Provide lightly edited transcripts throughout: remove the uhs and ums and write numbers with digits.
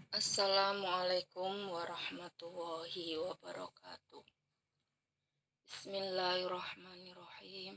Assalamualaikum warahmatullahi wabarakatuh. Bismillahirrahmanirrahim.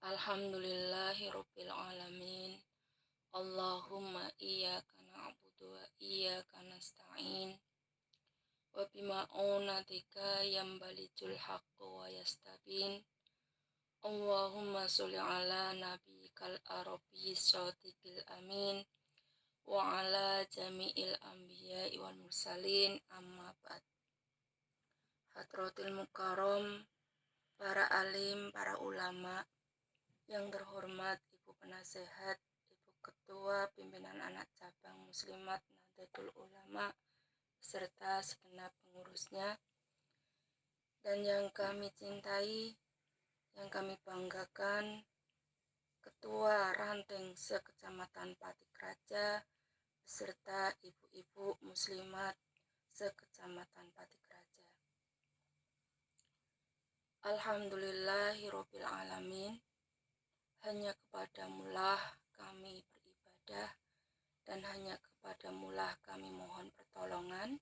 Alhamdulillahirabbil alamin. Allahumma iyyaka na'budu wa iyyaka nasta'in. Wa bima'unatika yambalijul haqqu wa yastabin. Allahumma sholli ala nabiyyikal arabiyyis shadiqil amin. Wa ala jami'il anbiya'i wal mursalin amma ba'd. Hadratil Mukarram, para alim, para ulama, yang terhormat Ibu Penasehat, Ibu Ketua Pimpinan Anak Cabang Muslimat Nahdlatul Ulama, serta segenap pengurusnya, dan yang kami cintai, yang kami banggakan, Ketua Ranting se-Kecamatan Patikraja, beserta ibu-ibu muslimat se-Kecamatan Patikraja. Alhamdulillahirabbil alamin. Hanya kepadamulah kami beribadah dan hanya kepadamulah kami mohon pertolongan.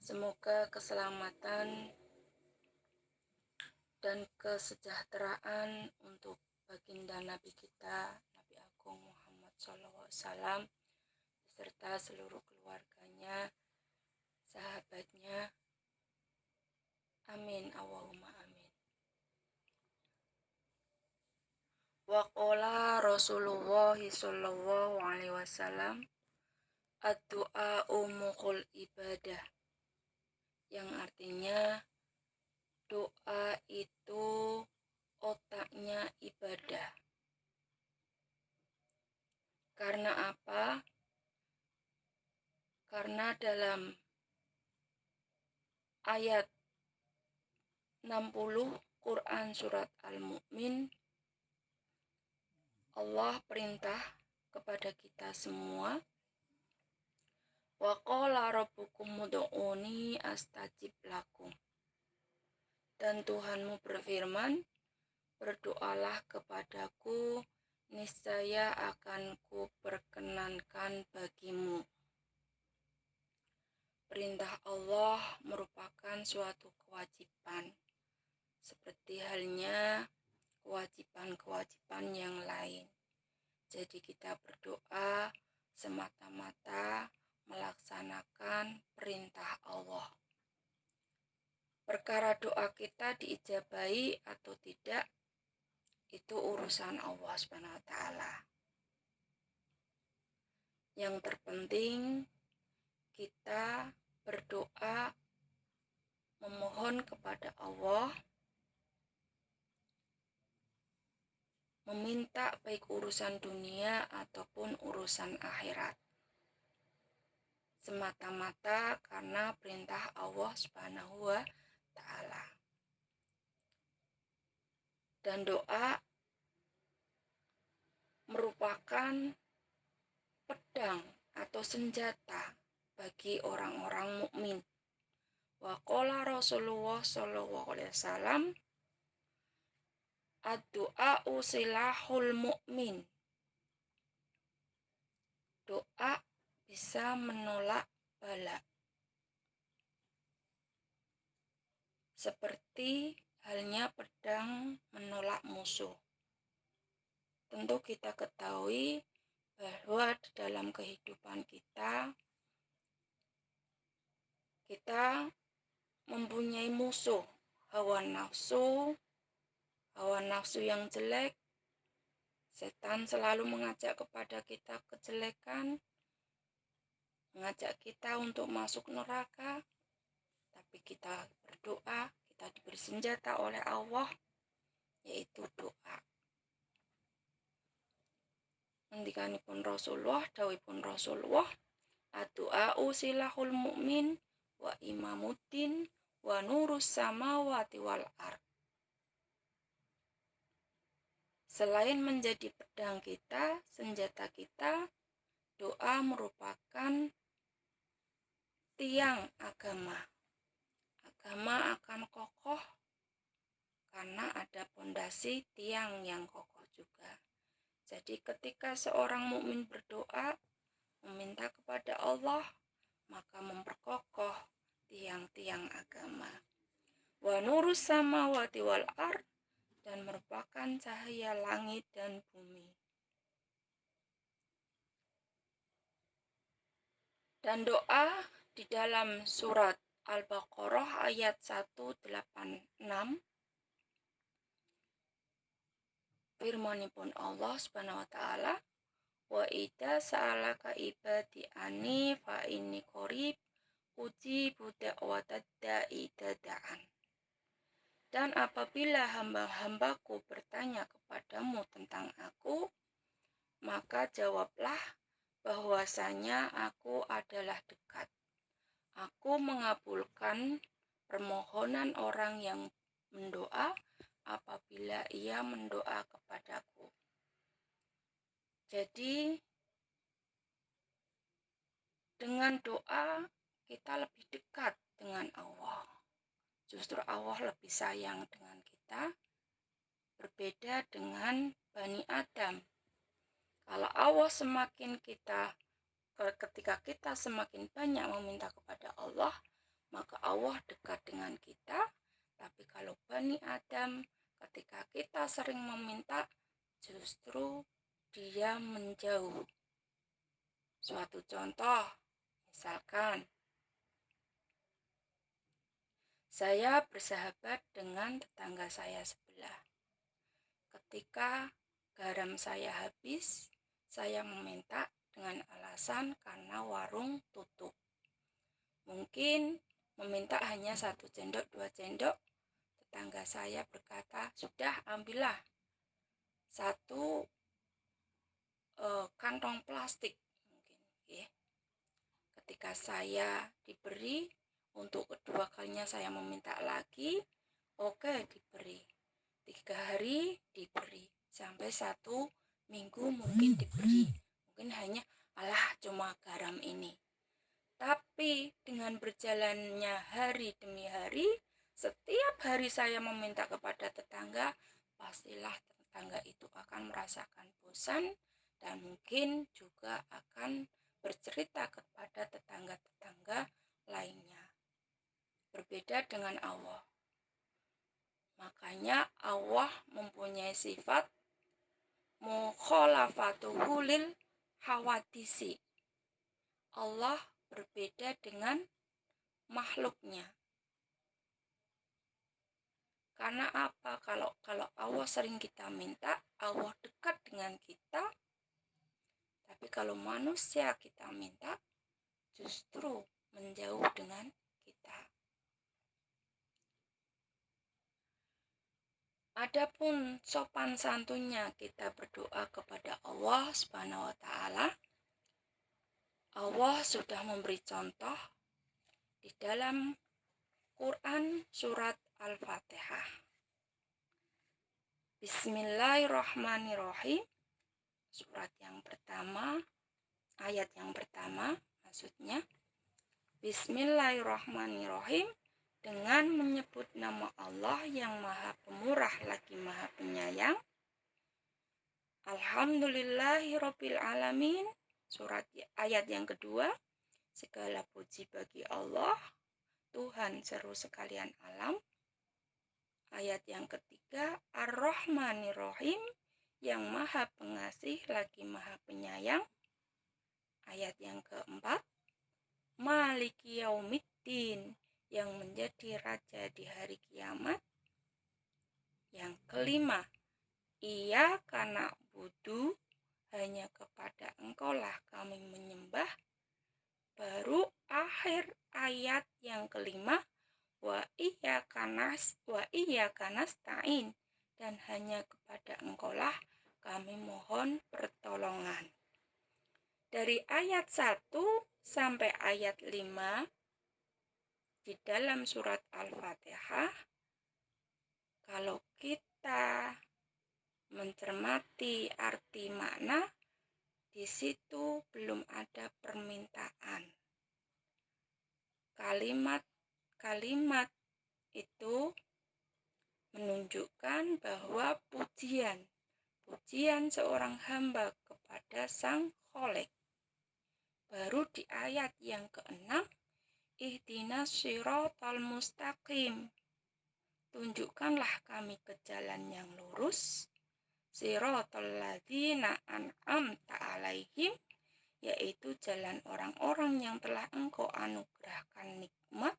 Semoga keselamatan dan kesejahteraan untuk baginda Nabi kita, Nabi Agung Muhammad SAW, beserta seluruh keluarganya, sahabatnya. Amin, Allahumma amin. Wa qala Rasulullah sallallahu alaihi wasallam, ad-du'a'u mukhul ibadah, yang artinya doa itu otaknya ibadah. Karena apa? Karena dalam ayat 60 Quran surat Al-Mu'min, Allah perintah kepada kita semua, wa qala rabbukum ud'uni astajib lakum. Dan Tuhanmu berfirman, berdoalah kepadaku, niscaya akan kuperkenankan bagimu. Perintah Allah merupakan suatu kewajiban, seperti halnya kewajiban-kewajiban yang lain. Jadi kita berdoa semata-mata melaksanakan perintah Allah. Perkara doa kita diijabahi atau tidak, itu urusan Allah SWT. Yang terpenting kita berdoa memohon kepada Allah, meminta baik urusan dunia ataupun urusan akhirat, semata-mata karena perintah Allah Subhanahu wa Ta'ala. Dan doa merupakan pedang atau senjata bagi orang-orang mukmin. Wa qala Rasulullah sallallahu alaihi wasallam, ad-du'a'u silahul mu'min. Doa bisa menolak bala. Seperti halnya pedang menolak musuh. Tentu kita ketahui bahwa dalam kehidupan kita mempunyai musuh, hawa nafsu yang jelek. Setan selalu mengajak kepada kita kejelekan, mengajak kita untuk masuk neraka. Tapi kita berdoa, kita diberi senjata oleh Allah, yaitu doa. Ngendikanipun Rasulullah, dawuhipun Rasulullah, ad-du'a'u silahul mu'min wa imamuddin wa nurus samawati wal ard. Selain menjadi pedang kita, senjata kita, doa merupakan tiang agama. Agama akan kokoh karena ada pondasi tiang yang kokoh juga. Jadi ketika seorang mukmin berdoa, meminta kepada Allah, maka memperkokoh tiang-tiang agama. Wa nurus samawati wal ard, dan merupakan cahaya langit dan bumi. Dan doa di dalam surat Al-Baqarah ayat 186, firmanipun Allah Subhanahu wa taala, wa idza sa'alaka ibadi anni fa inni qarib ujibu da'watad da'i dada'an. Dan apabila hamba-hambaku bertanya kepadamu tentang aku, maka jawablah bahwasanya aku adalah dekat. Aku mengabulkan permohonan orang yang mendoa apabila ia mendoa kepadaku. Jadi dengan doa kita lebih dekat dengan Allah. Justru Allah lebih sayang dengan kita, berbeda dengan Bani Adam. Kalau Allah ketika kita semakin banyak meminta kepada Allah, maka Allah dekat dengan kita. Tapi kalau Bani Adam, ketika kita sering meminta, justru dia menjauh. Suatu contoh, misalkan saya bersahabat dengan tetangga saya sebelah. Ketika garam saya habis, saya meminta dengan alasan karena warung tutup. Mungkin meminta hanya 1 sendok, 2 sendok. Tetangga saya berkata, sudah ambillah 1 kantong plastik. Mungkin, ya. Ketika saya diberi, untuk kedua kalinya saya meminta lagi, oke, diberi. 3 hari diberi, sampai 1 minggu mungkin diberi. Mungkin hanya cuma garam ini. Tapi dengan berjalannya hari demi hari, setiap hari saya meminta kepada tetangga, pastilah tetangga itu akan merasakan bosan dan mungkin juga akan bercerita kepada tetangga-tetangga lainnya. Berbeda dengan Allah. Makanya Allah mempunyai sifat mukhalafatuhu lil hawadisi. Allah berbeda dengan makhluknya. Karena apa? Kalau Allah sering kita minta, Allah dekat dengan kita. Tapi kalau manusia kita minta, justru menjauh dengan kita. Adapun sopan santunnya kita berdoa kepada Allah Subhanahu wa taala, Allah sudah memberi contoh di dalam Quran surat Al-Fatihah. Bismillahirrahmanirrahim. Surat yang pertama, ayat yang pertama maksudnya. Bismillahirrahmanirrahim, dengan menyebut nama Allah yang Maha Pemurah lagi Maha Penyayang. Alhamdulillahirabbil alamin. Surat ayat yang kedua, segala puji bagi Allah, Tuhan seru sekalian alam. Ayat yang ketiga, Ar-Rahmanir-Rahim, yang Maha Pengasih lagi Maha Penyayang. Ayat yang keempat, Maliki Yaumiddin, yang menjadi raja di hari kiamat. Yang kelima, Iyyaka na'budu, hanya kepada Engkaulah kami menyembah. Baru akhir ayat yang kelima, wa iyyaka nasta'in, dan hanya kepada Engkaulah kami mohon pertolongan. Dari ayat 1 sampai ayat 5 di dalam surat Al-Fatihah, kalau kita mencermati arti makna, di situ belum ada permintaan. Kalimat itu menunjukkan bahwa pujian seorang hamba kepada Sang Khalik. Baru di ayat yang ke-6, ihdinas shiratal mustaqim. Tunjukkanlah kami ke jalan yang lurus. Shiratal ladzina an'amta alaihim, yaitu jalan orang-orang yang telah Engkau anugerahkan nikmat.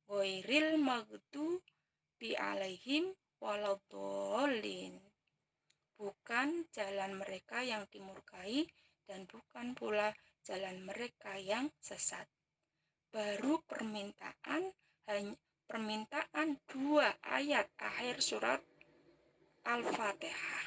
Ghairil maghdubi alaihim waladhdallin. Bukan jalan mereka yang dimurkai dan bukan pula jalan mereka yang sesat. Baru permintaan 2 ayat akhir surat Al-Fatihah.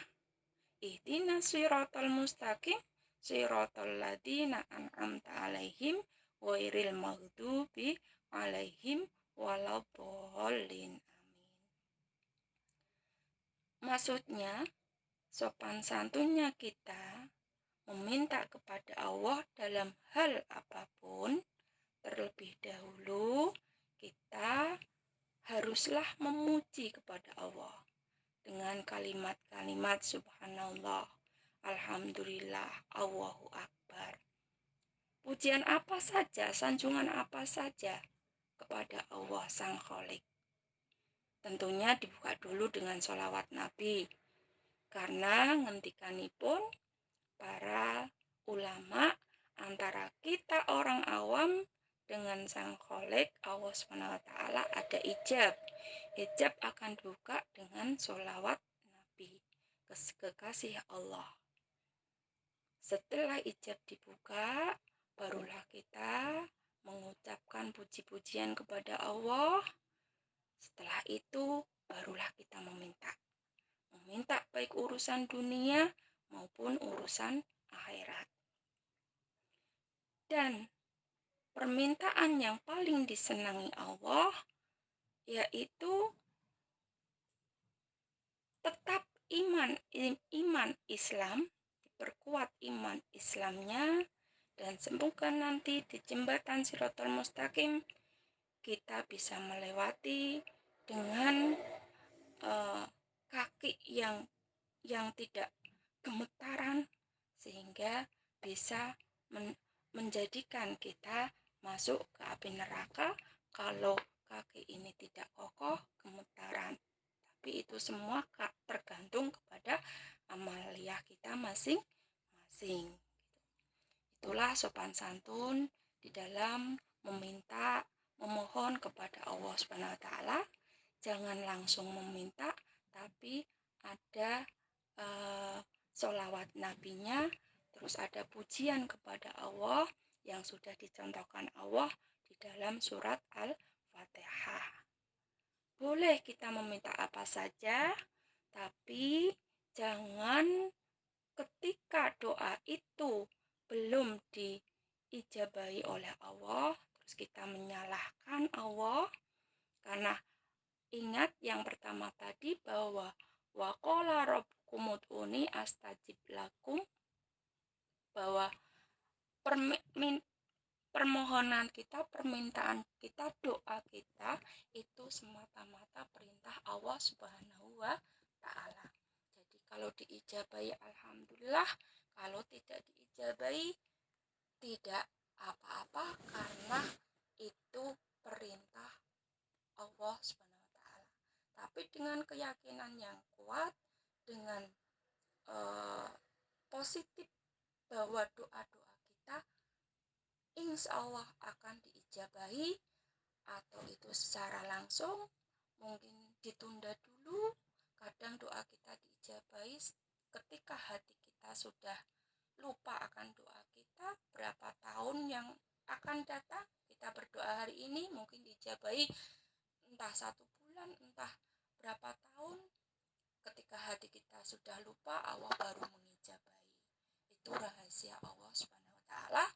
Ihdinas shiratal mustaqim, shiratal ladzina an'amta alaihim, ghairil maghdubi alaihim waladhdallin. Amin. Maksudnya, sopan santunnya kita meminta kepada Allah dalam hal apapun, terlebih dahulu kita haruslah memuji kepada Allah dengan kalimat-kalimat subhanallah, alhamdulillah, Allahu akbar. Pujian apa saja, sanjungan apa saja kepada Allah Sang Khalik. Tentunya dibuka dulu dengan sholawat Nabi, karena ngendikanipun para ulama antara kita orang awam dengan Sang Khalik Allah SWT ada ijab. Ijab akan dibuka dengan sholawat Nabi, kekasih Allah. Setelah ijab dibuka, barulah kita mengucapkan puji-pujian kepada Allah. Setelah itu barulah kita meminta baik urusan dunia maupun urusan akhirat. Dan permintaan yang paling disenangi Allah yaitu tetap iman Islam, diperkuat iman Islamnya, dan semoga nanti di jembatan Shiratal Mustaqim kita bisa melewati dengan kaki yang tidak gemetaran, sehingga bisa menjadikan kita masuk ke api neraka kalau kaki ini tidak kokoh, gemetaran. Tapi itu semua tergantung kepada amaliyah kita masing-masing. Itulah sopan santun di dalam memohon kepada Allah SWT. Jangan langsung meminta, tapi ada sholawat nabinya, terus ada pujian kepada Allah yang sudah dicontohkan Allah di dalam surat Al-Fatihah. Boleh kita meminta apa saja, tapi jangan ketika doa itu belum diijabahi oleh Allah, terus kita menyalahkan Allah. Karena ingat yang pertama tadi bahwa wa qala rabbukum ud'uni astajib lakum, bahwa permohonan kita, permintaan kita, doa kita itu semata-mata perintah Allah Subhanahu wa Ta'ala. Jadi kalau diijabahi alhamdulillah, kalau tidak diijabahi tidak apa-apa, karena itu perintah Allah Subhanahu wa Ta'ala. Tapi dengan keyakinan yang kuat, dengan positif bahwa doa-doa kita insya Allah akan diijabahi, atau itu secara langsung, mungkin ditunda dulu. Kadang doa kita diijabahi ketika hati kita sudah lupa akan doa kita. Berapa tahun yang akan datang kita berdoa hari ini mungkin diijabahi entah 1 bulan, entah berapa tahun. Ketika hati kita sudah lupa, Allah baru mengijabahi. Itu rahasia Allah Subhanahu wa Ta'ala.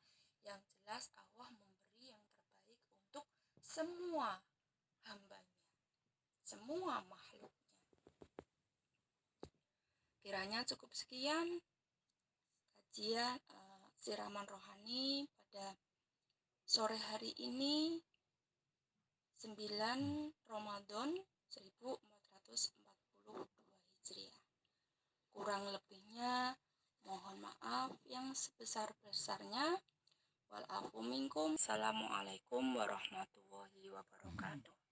Yang jelas Allah memberi yang terbaik untuk semua hambanya, semua makhluknya. Kiranya cukup sekian kajian siraman rohani pada sore hari ini 9 Ramadan 1442 Hijriah. Kurang lebihnya mohon maaf yang sebesar-besarnya. wal afu minkum. Assalamualaikum warahmatullahi wabarakatuh.